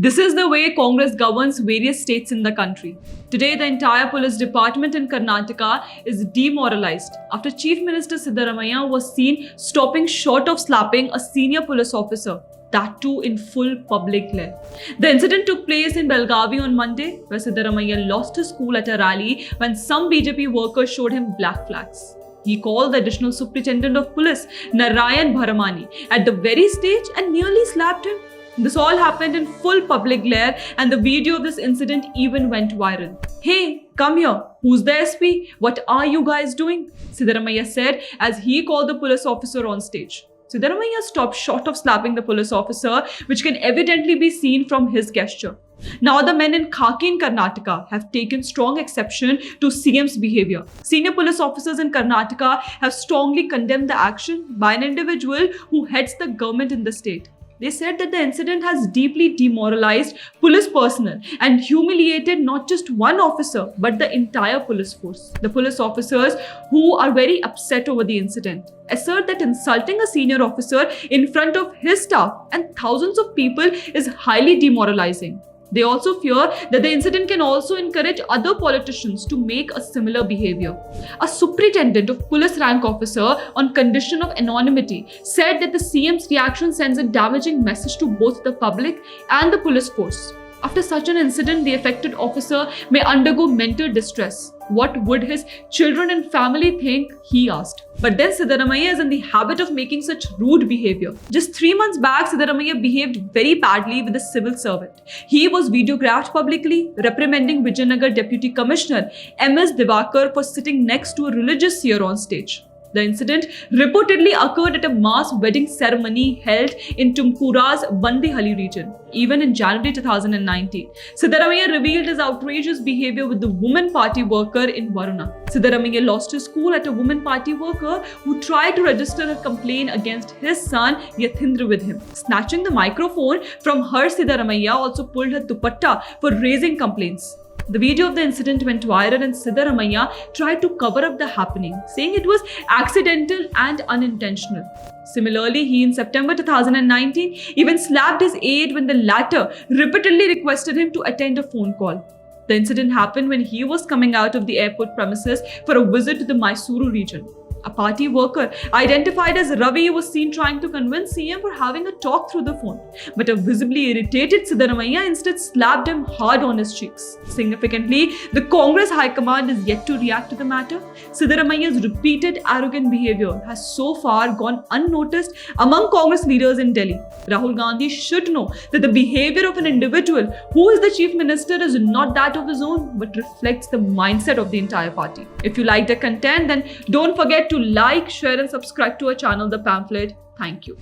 This is the way Congress governs various states in the country. Today, the entire police department in Karnataka is demoralized after Chief Minister Siddaramaiah was seen stopping short of slapping a senior police officer, that too in full public glare. The incident took place in Belgavi on Monday, where Siddaramaiah lost his cool at a rally when some BJP workers showed him black flags. He called the additional superintendent of police, Narayan Bharamani, at the very stage and nearly slapped him. This all happened in full public glare, and the video of this incident even went viral. "Hey, come here. Who's the SP? What are you guys doing?" Siddaramaiah said as he called the police officer on stage. Siddaramaiah stopped short of slapping the police officer, which can evidently be seen from his gesture. Now, the men in khaki in Karnataka have taken strong exception to CM's behavior. Senior police officers in Karnataka have strongly condemned the action by an individual who heads the government in the state. They said that the incident has deeply demoralized police personnel and humiliated not just one officer but the entire police force. The police officers, who are very upset over the incident, assert that insulting a senior officer in front of his staff and thousands of people is highly demoralizing. They also fear that the incident can also encourage other politicians to make a similar behavior. A superintendent of police rank officer, on condition of anonymity, said that the CM's reaction sends a damaging message to both the public and the police force. After such an incident, the affected officer may undergo mental distress. What would his children and family think? He asked. But then Siddaramaiah is in the habit of making such rude behavior. Just 3 months back, Siddaramaiah behaved very badly with a civil servant. He was videographed publicly, reprimanding Vijayanagar Deputy Commissioner MS Divakar for sitting next to a religious seer on stage. The incident reportedly occurred at a mass wedding ceremony held in Tumkura's Bandehali region, even in January 2019. Siddaramaiah revealed his outrageous behavior with the woman party worker in Varuna. Siddaramaiah lost his cool at a woman party worker who tried to register a complaint against his son Yathindra with him. Snatching the microphone from her, Siddaramaiah also pulled her dupatta for raising complaints. The video of the incident went viral and Siddaramaiah tried to cover up the happening, saying it was accidental and unintentional. Similarly, he in September 2019 even slapped his aide when the latter repeatedly requested him to attend a phone call. The incident happened when he was coming out of the airport premises for a visit to the Mysuru region. A party worker identified as Ravi was seen trying to convince CM for having a talk through the phone. But a visibly irritated Siddaramaiah instead slapped him hard on his cheeks. Significantly, the Congress High Command is yet to react to the matter. Siddaramaiah's repeated arrogant behavior has so far gone unnoticed among Congress leaders in Delhi. Rahul Gandhi should know that the behavior of an individual who is the Chief Minister is not that of his own, but reflects the mindset of the entire party. If you like the content, then don't forget to like, share and subscribe to our channel, The Pamphlet. Thank you.